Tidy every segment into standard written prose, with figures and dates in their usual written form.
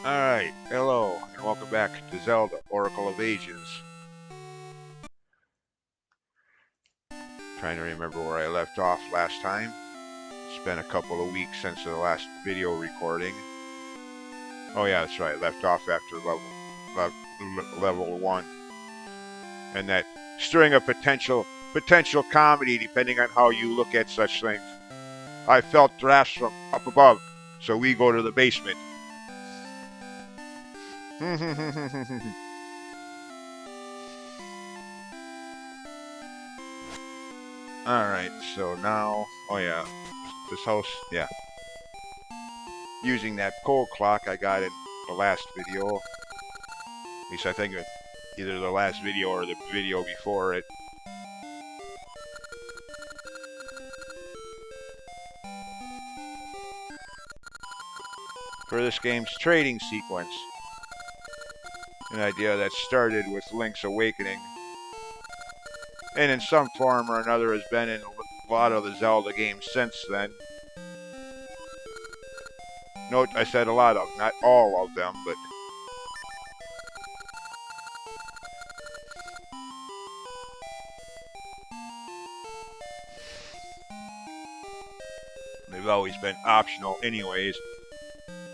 Alright, hello, and welcome back to Zelda, Oracle of Ages. Trying to remember where I left off last time. It's been a couple of weeks since the last video recording. Oh yeah, that's right, left off after level 1. And that string of potential comedy depending on how you look at such things. I felt drafts from up above, so we go to the basement. Alright, so now, oh yeah, this house, yeah. Using that cold clock I got in the last video. At least I think it's either the last video or the video before it. For this game's trading sequence. An idea that started with Link's Awakening. And in some form or another has been in a lot of the Zelda games since then. Note I said a lot of, not all of them, but they've always been optional anyways.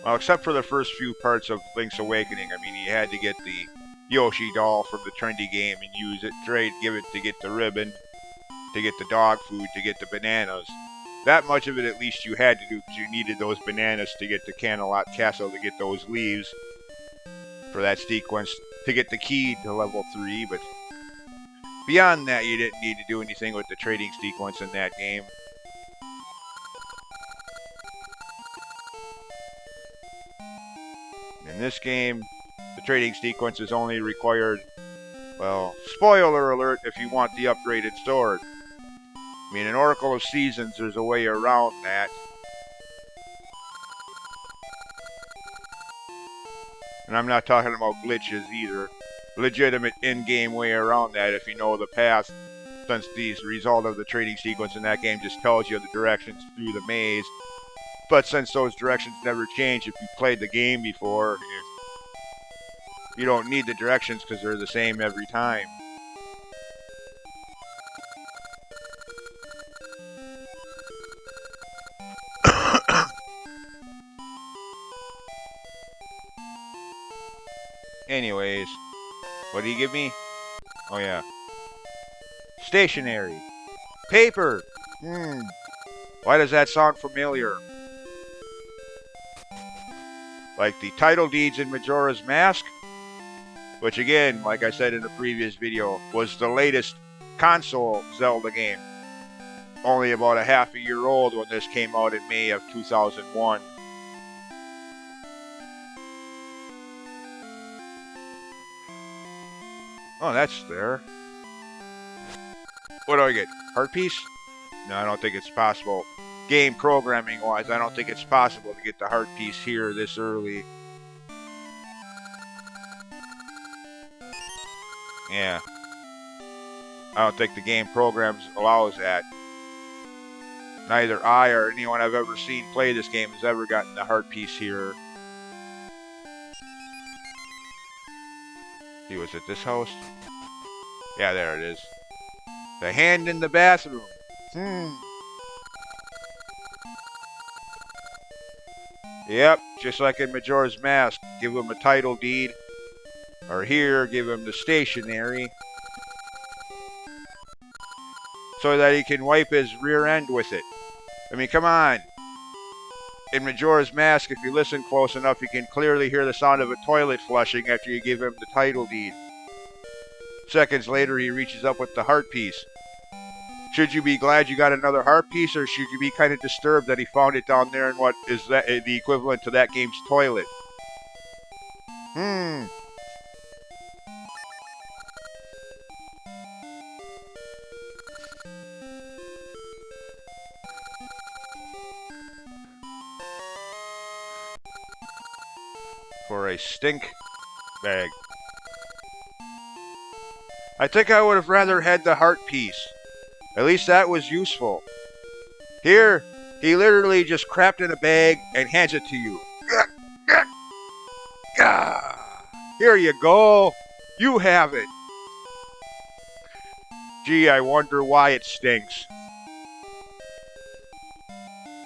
Well, except for the first few parts of Link's Awakening. I mean, you had to get the Yoshi doll from the trendy game and use it, trade, give it to get the ribbon, to get the dog food, to get the bananas. That much of it at least you had to do because you needed those bananas to get to Canalot Castle to get those leaves for that sequence, to get the key to level 3, but beyond that you didn't need to do anything with the trading sequence in that game. In this game, the trading sequence is only required, well, spoiler alert if you want the upgraded sword. I mean, in Oracle of Seasons, there's a way around that. And I'm not talking about glitches either. Legitimate in-game way around that if you know the path, since the result of the trading sequence in that game just tells you the directions through the maze. But since those directions never change if you played the game before, you don't need the directions because they're the same every time. Anyways, what did he give me? Oh yeah. Stationery. Paper. Why does that sound familiar? Like the title deeds in Majora's Mask? Which again, like I said in the previous video, was the latest console Zelda game. Only about a half a year old when this came out in May of 2001. Oh, that's there. What do I get? Heart piece? No, I don't think it's possible. Game programming wise, I don't think it's possible to get the heart piece here this early. Yeah. I don't think the game programs allows that. Neither I or anyone I've ever seen play this game has ever gotten the heart piece here. See, was it this house? Yeah, there it is. The hand in the bathroom. Yep, just like in Majora's Mask. Give him a title deed. Or here, give him the stationery. So that he can wipe his rear end with it. I mean, come on. In Majora's Mask, if you listen close enough, you can clearly hear the sound of a toilet flushing after you give him the title deed. Seconds later, he reaches up with the heart piece. Should you be glad you got another heart piece, or should you be kind of disturbed that he found it down there in what is that, the equivalent to that game's toilet? For a stink bag. I think I would have rather had the heart piece. At least that was useful. Here, he literally just crapped in a bag and hands it to you. Here you go. You have it. Gee, I wonder why it stinks.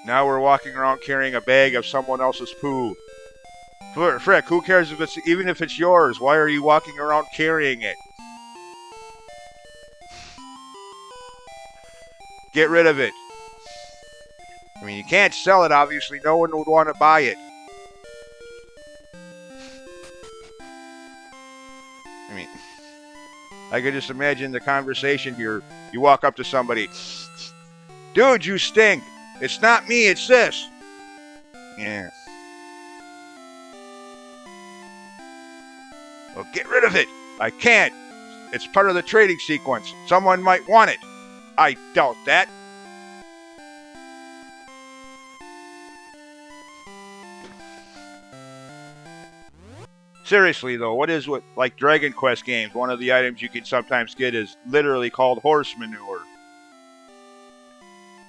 Now we're walking around carrying a bag of someone else's poo. Frick, who cares if it's even if it's yours? Why are you walking around carrying it? Get rid of it. I mean, you can't sell it, obviously. No one would want to buy it. I mean, I could just imagine the conversation here. You walk up to somebody. Dude, you stink. It's not me, it's this. Yeah. Well, get rid of it. I can't. It's part of the trading sequence. Someone might want it. I doubt that. Seriously, though, what is with, like Dragon Quest games, one of the items you can sometimes get is literally called horse manure.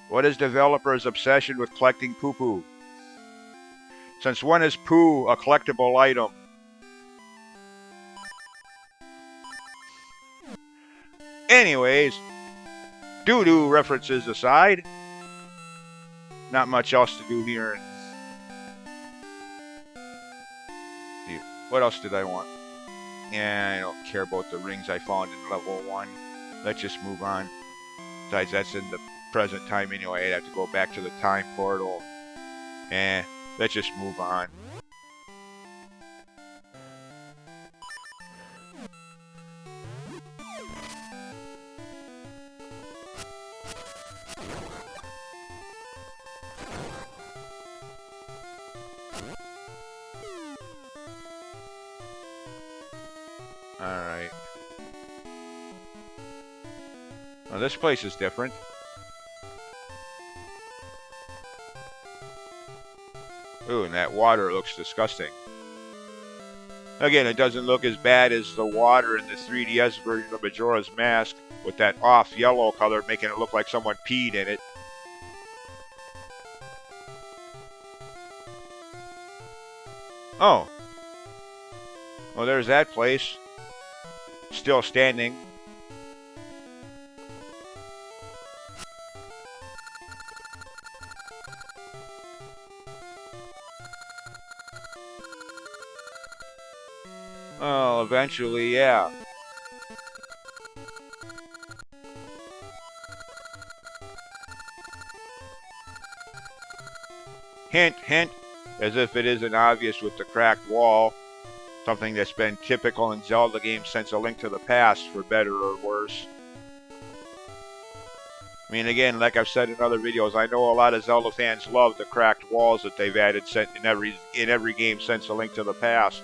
What is developers' obsession with collecting poo-poo? Since when is poo a collectible item? Anyways, doo-doo references aside, not much else to do here. What else did I want? Yeah, I don't care about the rings I found in level 1. Let's just move on. Besides, that's in the present time anyway. I'd have to go back to the time portal. Let's just move on. Alright. Well, this place is different. Ooh, and that water looks disgusting. Again, it doesn't look as bad as the water in the 3DS version of Majora's Mask, with that off yellow color making it look like someone peed in it. Oh. Well, there's that place. Still standing. Oh, eventually, yeah. Hint, hint, as if it isn't obvious with the cracked wall. Something that's been typical in Zelda games since A Link to the Past, for better or worse. I mean, again, like I've said in other videos, I know a lot of Zelda fans love the cracked walls that they've added in every game since A Link to the Past.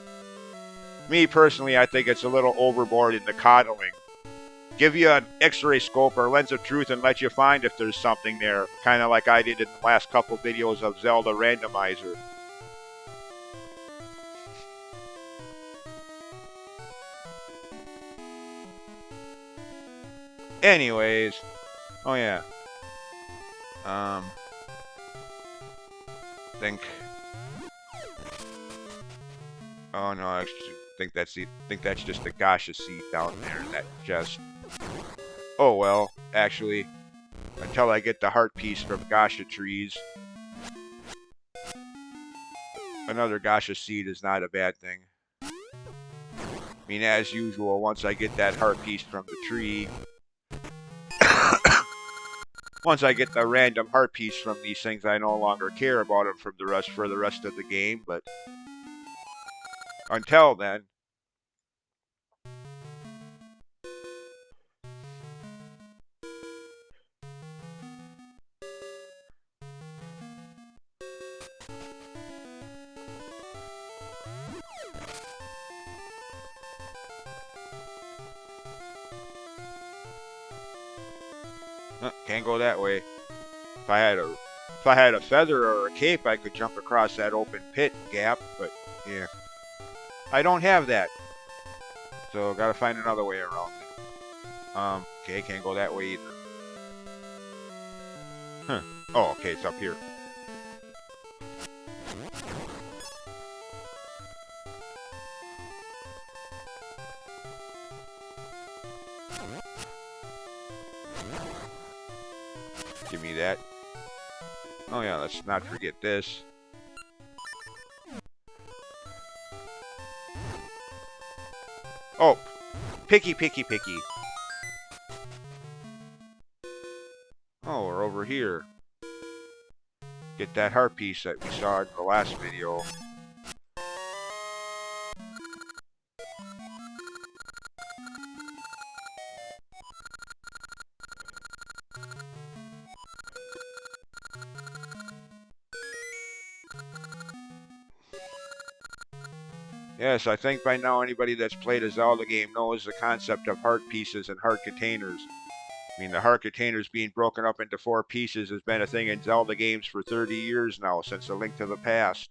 Me, personally, I think it's a little overboard in the coddling. Give you an X-ray scope or lens of truth and let you find if there's something there, kind of like I did in the last couple videos of Zelda Randomizer. Anyways, oh yeah. Think. Oh no, I think that's just the gacha seed down there in that chest. Oh well, actually, until I get the heart piece from gacha trees, another gacha seed is not a bad thing. I mean, as usual, once I get that heart piece from the tree. Once I get the random heart piece from these things, I no longer care about them for the rest of the game, but until then. Can't go that way. If I had a feather or a cape, I could jump across that open pit gap, but yeah. I don't have that. So gotta find another way around it. Okay, can't go that way either. Huh. Oh, okay, it's up here. Give me that. Oh yeah, let's not forget this. Oh, picky, picky, picky. Oh, we're over here. Get that heart piece that we saw in the last video. Yes, I think by now anybody that's played a Zelda game knows the concept of heart pieces and heart containers. I mean, the heart containers being broken up into 4 pieces has been a thing in Zelda games for 30 years now, since A Link to the Past.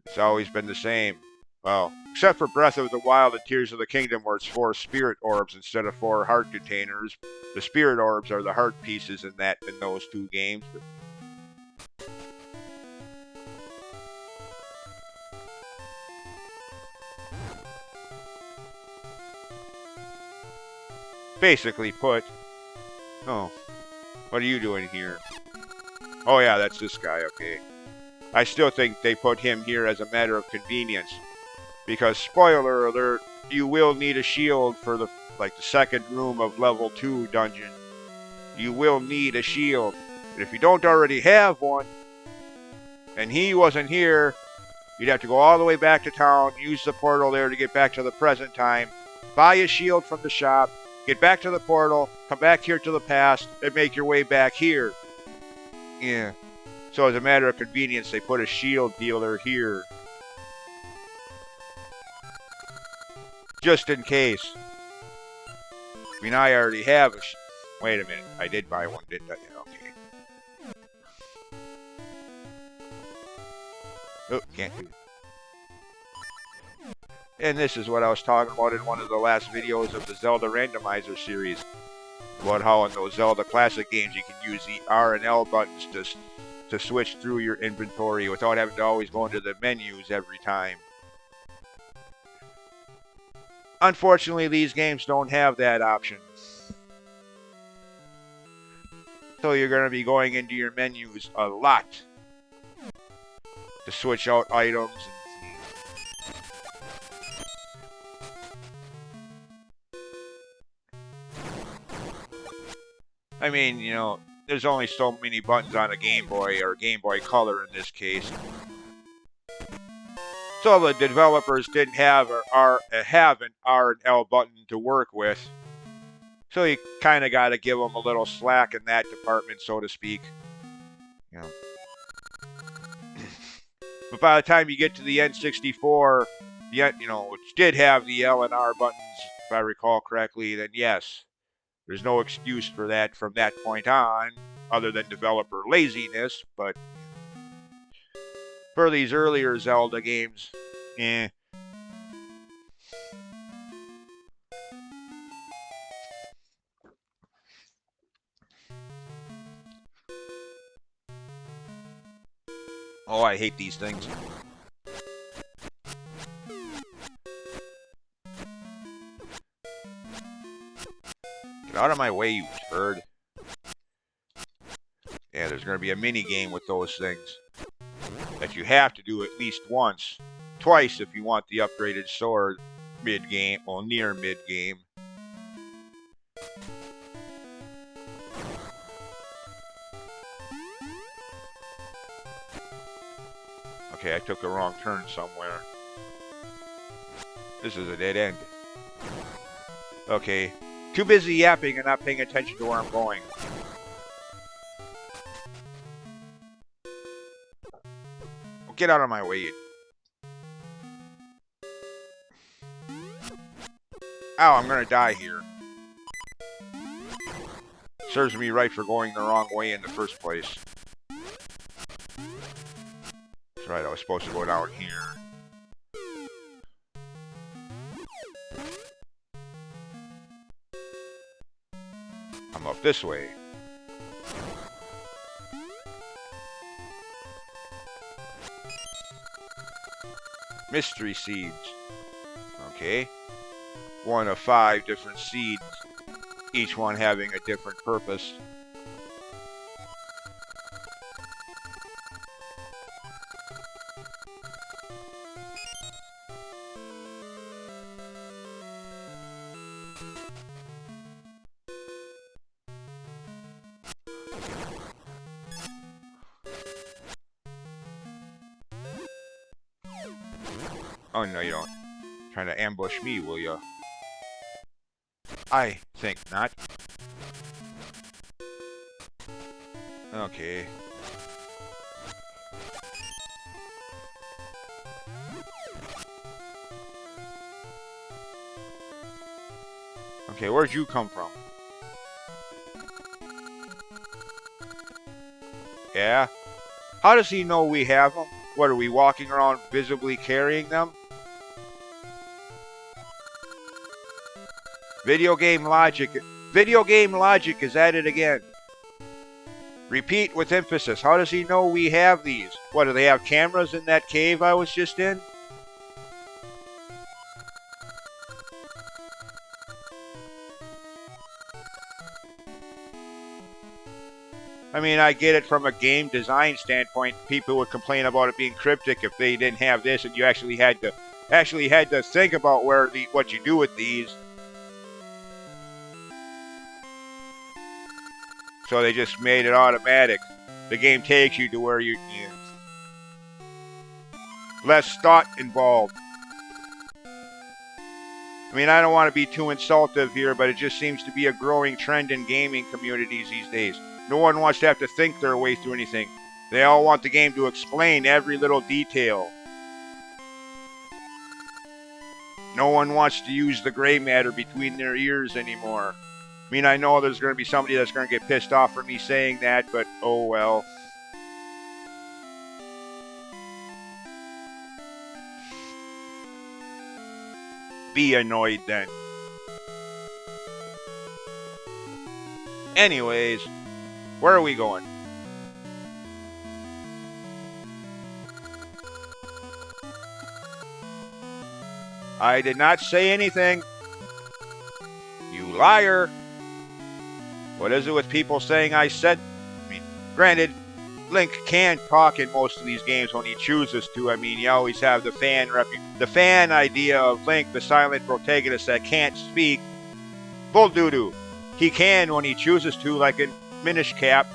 It's always been the same. Well, except for Breath of the Wild and Tears of the Kingdom, where it's 4 spirit orbs instead of 4 heart containers. The spirit orbs are the heart pieces in those 2 games. Basically put. Oh, what are you doing here? Oh yeah, that's this guy, okay. I still think they put him here as a matter of convenience. Because, spoiler alert, you will need a shield for the second room of level 2 dungeon. You will need a shield. But if you don't already have one, and he wasn't here, you'd have to go all the way back to town, use the portal there to get back to the present time, buy a shield from the shop, get back to the portal, come back here to the past, and make your way back here. Yeah. So as a matter of convenience, they put a shield dealer here. Just in case. I mean, I already have a... Wait a minute. I did buy one, didn't I? Okay. Oh, can't do it. And this is what I was talking about in one of the last videos of the Zelda Randomizer series. About how in those Zelda Classic games you can use the R and L buttons to switch through your inventory without having to always go into the menus every time. Unfortunately, these games don't have that option. So you're going to be going into your menus a lot to switch out items. I mean, you know, there's only so many buttons on a Game Boy or Game Boy Color in this case. So the developers didn't have an R and L button to work with. So you kind of got to give them a little slack in that department, so to speak. You know. But by the time you get to the N64, which did have the L and R buttons, if I recall correctly, then yes, there's no excuse for that from that point on, other than developer laziness. But for these earlier Zelda games, Oh, I hate these things. Get out of my way, you turd. Yeah, there's going to be a mini game with those things that you have to do at least once. Twice if you want the upgraded sword mid-game, well, near mid-game. Okay, I took a wrong turn somewhere. This is a dead end. Okay, too busy yapping and not paying attention to where I'm going. Well, get out of my way, you... Ow, I'm gonna die here. Serves me right for going the wrong way in the first place. That's right, I was supposed to go down here. I'm up this way. Mystery seeds. Okay. one of 5 different seeds, each one having a different purpose. Oh, no, you don't. Trying to ambush me, will ya? I think not. Okay. Okay, where'd you come from? Yeah? How does he know we have them? What, are we walking around visibly carrying them? Video game logic is at it again. Repeat with emphasis. How does he know we have these? What, do they have cameras in that cave I was just in? I mean, I get it from a game design standpoint. People would complain about it being cryptic if they didn't have this, and you actually had to think about what you do with these. So they just made it automatic. The game takes you to where you less thought involved. I mean, I don't want to be too insultive here, but it just seems to be a growing trend in gaming communities these days. No one wants to have to think their way through anything. They all want the game to explain every little detail. No one wants to use the gray matter between their ears anymore. I mean, I know there's going to be somebody that's going to get pissed off for me saying that, but oh well. Be annoyed then. Anyways, where are we going? I did not say anything. You liar. What is it with people saying I said? I mean, granted, Link can talk in most of these games when he chooses to. I mean, you always have the fan idea of Link, the silent protagonist that can't speak. Bull doo-doo. He can when he chooses to, like in Minish Cap.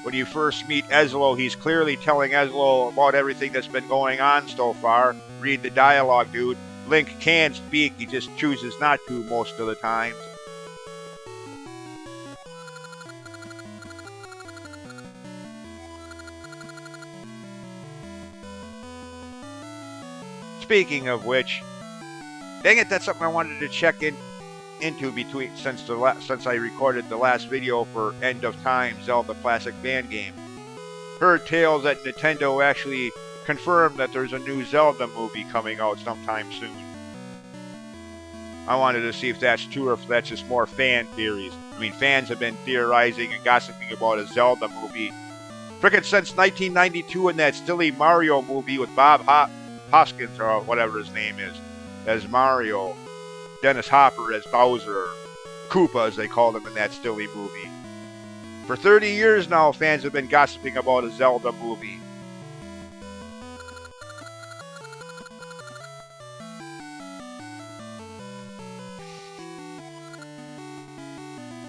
When you first meet Ezlo, he's clearly telling Ezlo about everything that's been going on so far. Read the dialogue, dude. Link can speak, he just chooses not to most of the time. Speaking of which, dang it, that's something I wanted to check into since I recorded the last video for End of Time Zelda Classic Fan Game. Heard tales that Nintendo actually confirmed that there's a new Zelda movie coming out sometime soon. I wanted to see if that's true or if that's just more fan theories. I mean, fans have been theorizing and gossiping about a Zelda movie frickin' since 1992 in that silly Mario movie with Bob Hoskins, or whatever his name is, as Mario, Dennis Hopper as Bowser, Koopa as they called him in that silly movie. For 30 years now, fans have been gossiping about a Zelda movie.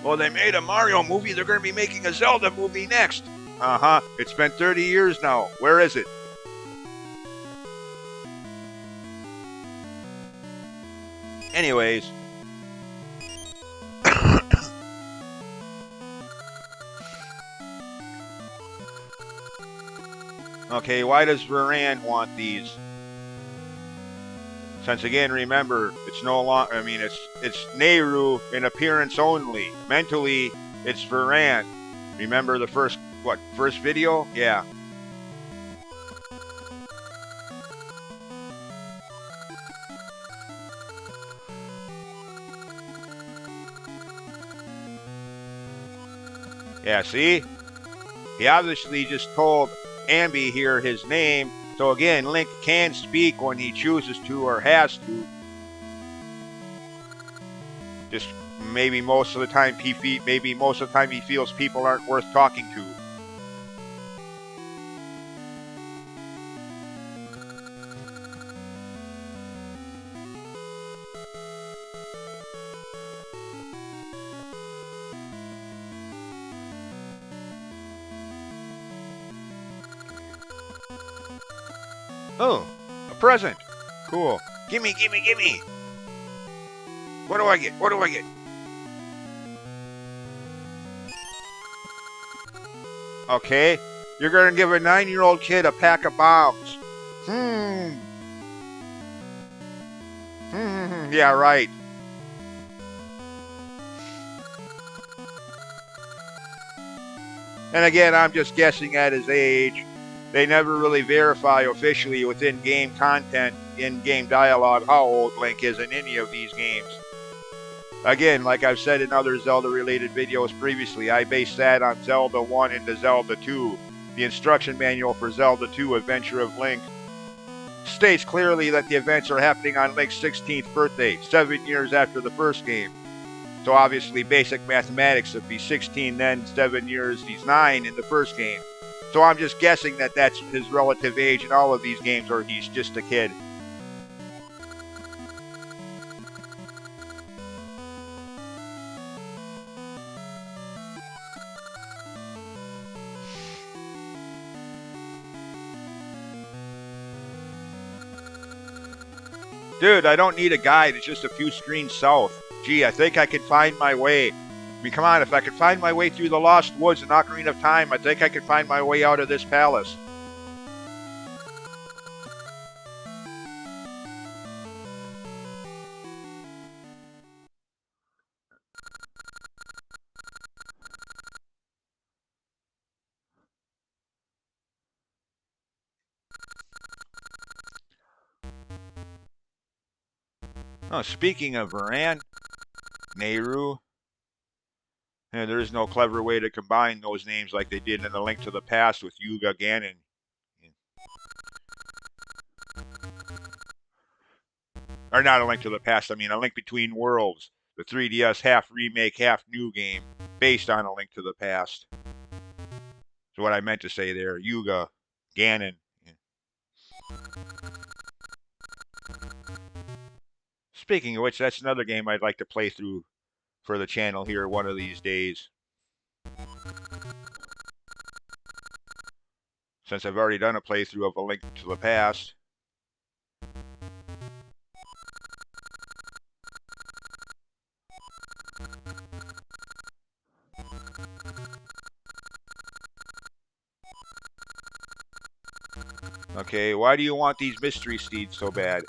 Well, they made a Mario movie, they're going to be making a Zelda movie next. Uh-huh, it's been 30 years now. Where is it? Anyways. Okay, why does Varan want these? Since again, remember, it's no longer, I mean, it's Nehru in appearance only. Mentally, it's Varan. Remember the first video? Yeah. Yeah, see? He obviously just told Ambi here his name. So again, Link can speak when he chooses to or has to. Just maybe most of the time he feels people aren't worth talking to. Oh, a present. Cool. Gimme, gimme, gimme. What do I get? What do I get? Okay, you're gonna give a 9-year-old kid a pack of bombs. Yeah, right. And again, I'm just guessing at his age. They never really verify officially within game content, in game dialogue, how old Link is in any of these games. Again, like I've said in other Zelda related videos previously, I based that on Zelda 1 into Zelda 2. The instruction manual for Zelda 2 Adventure of Link states clearly that the events are happening on Link's 16th birthday, 7 years after the first game. So obviously basic mathematics, if he's 16 then, 7 years, he's 9 in the first game. So I'm just guessing that that's his relative age in all of these games, or he's just a kid. Dude, I don't need a guide, it's just a few screens south. Gee, I think I can find my way. I mean, come on, if I could find my way through the Lost Woods in Ocarina of Time, I think I could find my way out of this palace. Oh, speaking of Varan, Nehru, there is no clever way to combine those names like they did in A Link to the Past with Yuga, Ganon. Or not A Link to the Past, I mean A Link Between Worlds, the 3DS half remake, half new game based on A Link to the Past. So what I meant to say there, Yuga, Ganon. Speaking of which, that's another game I'd like to play through for the channel here one of these days. Since I've already done a playthrough of A Link to the Past. Okay, why do you want these mystery steeds so bad?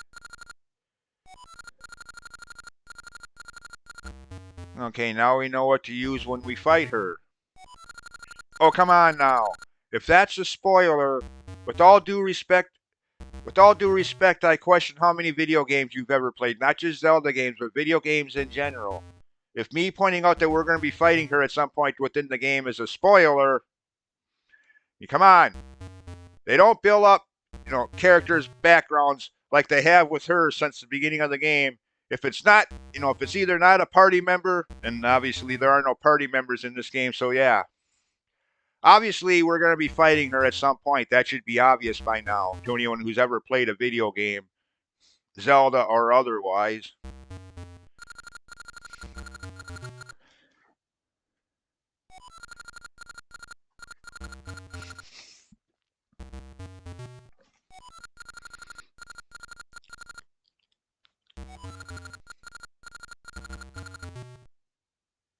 Okay, now we know what to use when we fight her. Oh, come on now. If that's a spoiler, with all due respect, I question how many video games you've ever played. Not just Zelda games, but video games in general. If me pointing out that we're going to be fighting her at some point within the game is a spoiler, come on. They don't build up, characters' backgrounds like they have with her since the beginning of the game. If it's not, if it's either not a party member, and obviously there are no party members in this game, so yeah. Obviously, we're going to be fighting her at some point. That should be obvious by now to anyone who's ever played a video game, Zelda or otherwise.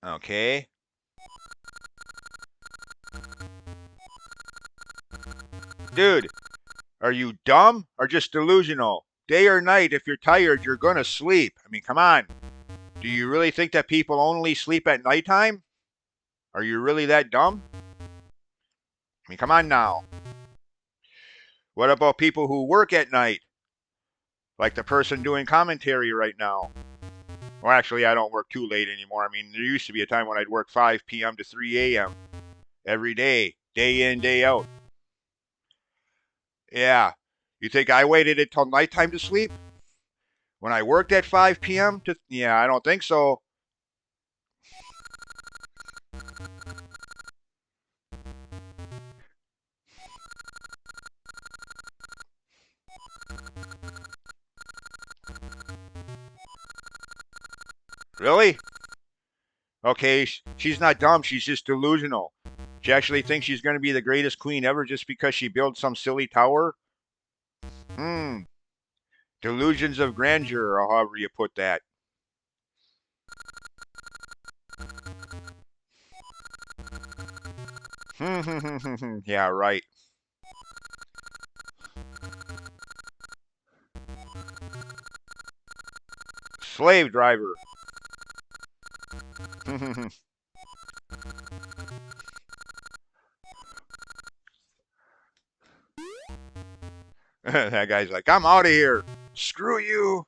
Okay. Dude, are you dumb or just delusional? Day or night, if you're tired, you're gonna sleep. I mean, come on. Do you really think that people only sleep at nighttime? Are you really that dumb? I mean, come on now. What about people who work at night? Like the person doing commentary right now. Well, actually, I don't work too late anymore. I mean, there used to be a time when I'd work 5 p.m. to 3 a.m. every day in, day out. Yeah. You think I waited until nighttime to sleep? When I worked at 5 p.m. to. Yeah, I don't think so. Really? Okay, she's not dumb. She's just delusional. She actually thinks she's going to be the greatest queen ever just because she built some silly tower? Hmm. Delusions of grandeur, or however you put that. Yeah, right. Slave driver. That guy's like, I'm out of here. Screw you.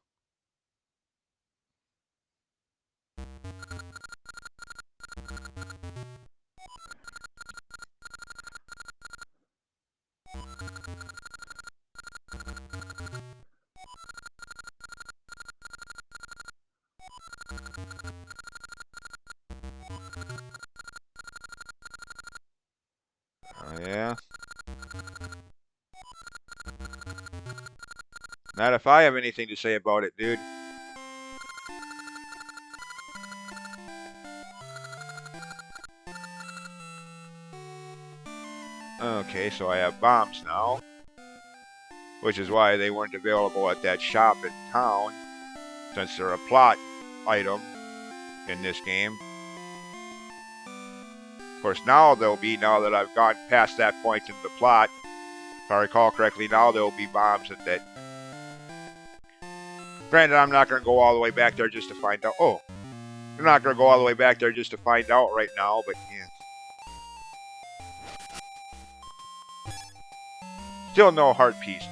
Oh, yeah. Not if I have anything to say about it, dude. Okay, so I have bombs now. Which is why they weren't available at that shop in town, since they're a plot item in this game. Of course, now they'll be, now that I've gone past that point in the plot, if I recall correctly, now there'll be bombs at that. Granted, I'm not going to go all the way back there just to find out. Oh, I'm not going to go all the way back there just to find out right now, but yeah. Still no heart piece.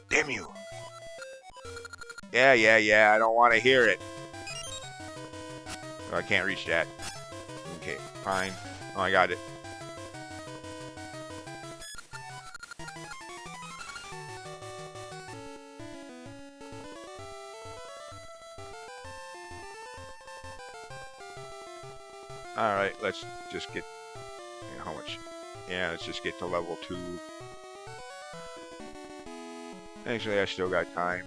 Damn you. Yeah, I don't want to hear it. Oh, I can't reach that. Okay, fine. Oh, I got it. Alright, let's just get... You know, how much? Yeah, let's just get to level 2. Actually, I still got time.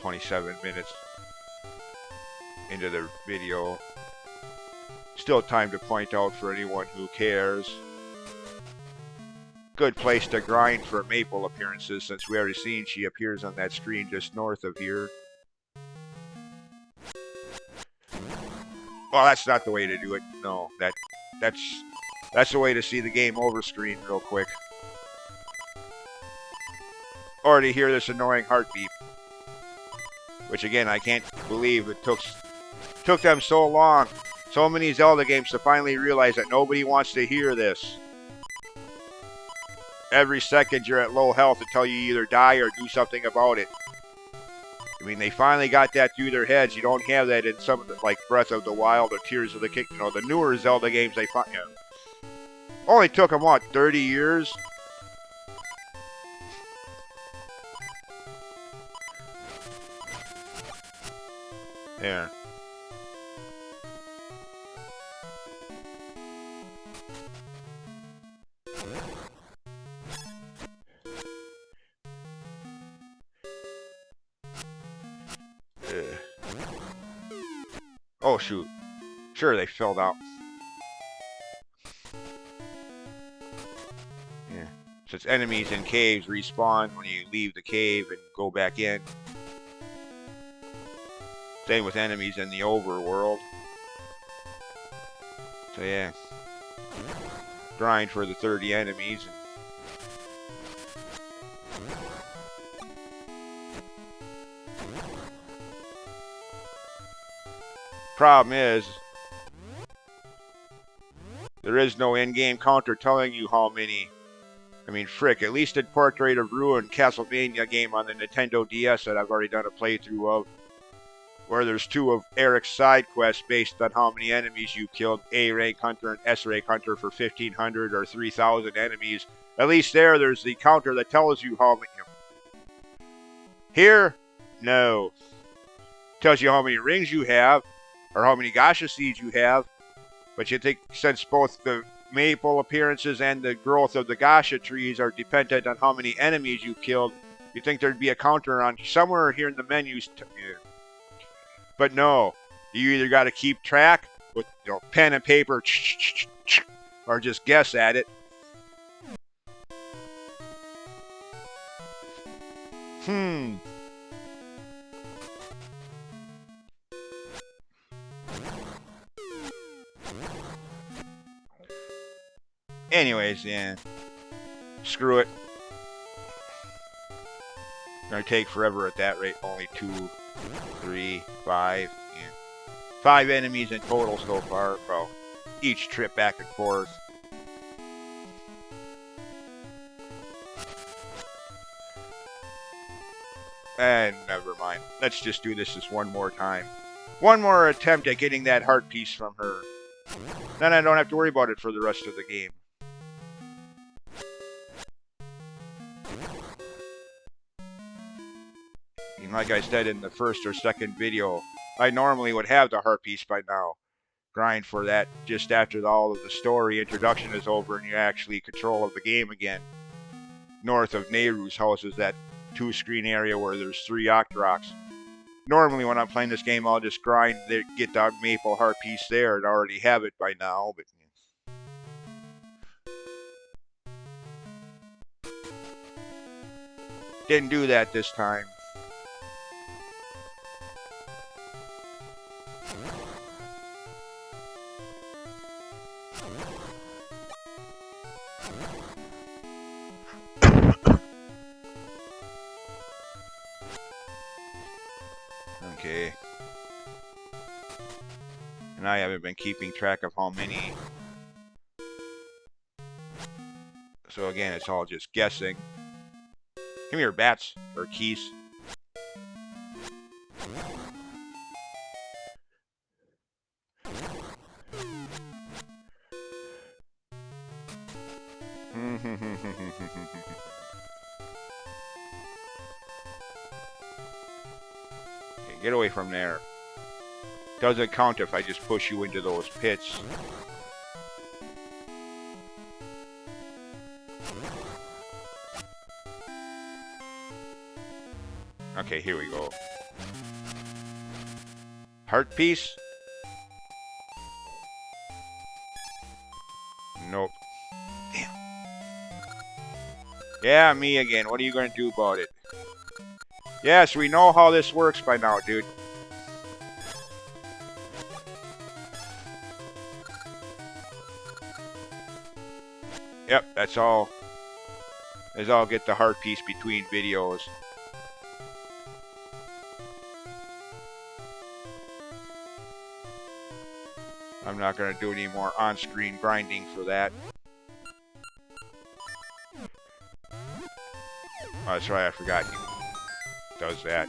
27 minutes into the video. Still time to point out for anyone who cares. Good place to grind for Maple appearances, since we already seen she appears on that screen just north of here. Well, that's not the way to do it. No, that's the way to see the game over screen real quick. Or to hear this annoying heartbeat. Which again, I can't believe it took them so long, so many Zelda games to finally realize that nobody wants to hear this. Every second you're at low health until you either die or do something about it. I mean, they finally got that through their heads. You don't have that in some of the, like Breath of the Wild or Tears of the Kingdom, you know, the newer Zelda games. They find, you know, only took them what, 30 years? There. Oh shoot. Sure, they filled out. Yeah. Since enemies in caves respawn when you leave the cave and go back in. Same with enemies in the overworld. So yeah. Grind for the 30 enemies. Problem is, there is no in-game counter telling you how many. I mean, frick, at least in Portrait of Ruin, Castlevania game on the Nintendo DS that I've already done a playthrough of, where there's 2 of Eric's side quests based on how many enemies you killed, A rank hunter and S rank hunter for 1,500 or 3,000 enemies. At least there's the counter that tells you how many. Here, no. Tells you how many rings you have, or how many Gasha seeds you have, but you think since both the Maple appearances and the growth of the Gasha trees are dependent on how many enemies you killed, you think there'd be a counter on somewhere here in the menus. But no, You either got to keep track with pen and paper, or just guess at it. Anyways, yeah. Screw it. Gonna take forever at that rate. Only 2, 3, 5. Yeah. 5 enemies in total so far. Well, each trip back and forth. And never mind. Let's just do this one more time. One more attempt at getting that heart piece from her. Then I don't have to worry about it for the rest of the game. And like I said in the first or second video, I normally would have the heart piece by now. Grind for that just after all of the story introduction is over and you actually control of the game again. North of Nehru's house is that 2-screen area where there's 3 Octoroks. Normally when I'm playing this game, I'll just grind, get the maple heart piece there and already have it by now. But didn't do that this time. Okay. And I haven't been keeping track of how many. So again, it's all just guessing. Come here, bats. Or keys. Okay, get away from there. Doesn't count if I just push you into those pits. Okay, here we go. Heart piece? Nope. Damn. Yeah, me again. What are you going to do about it? Yes, we know how this works by now, dude. Yep, that's all. Is I'll get the heart piece between videos. I'm not going to do any more on-screen grinding for that. Oh, that's right, I forgot he does that.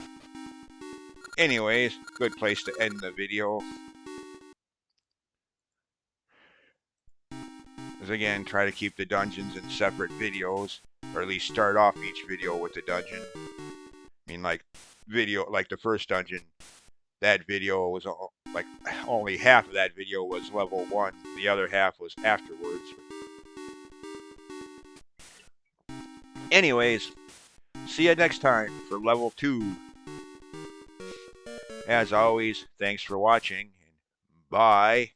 Anyways, good place to end the video. As again, try to keep the dungeons in separate videos, or at least start off each video with the dungeon. I mean, like the first dungeon, that video was like only half of that video was level 1. The other half was afterwards. Anyways, see you next time for level 2. As always, thanks for watching. Bye.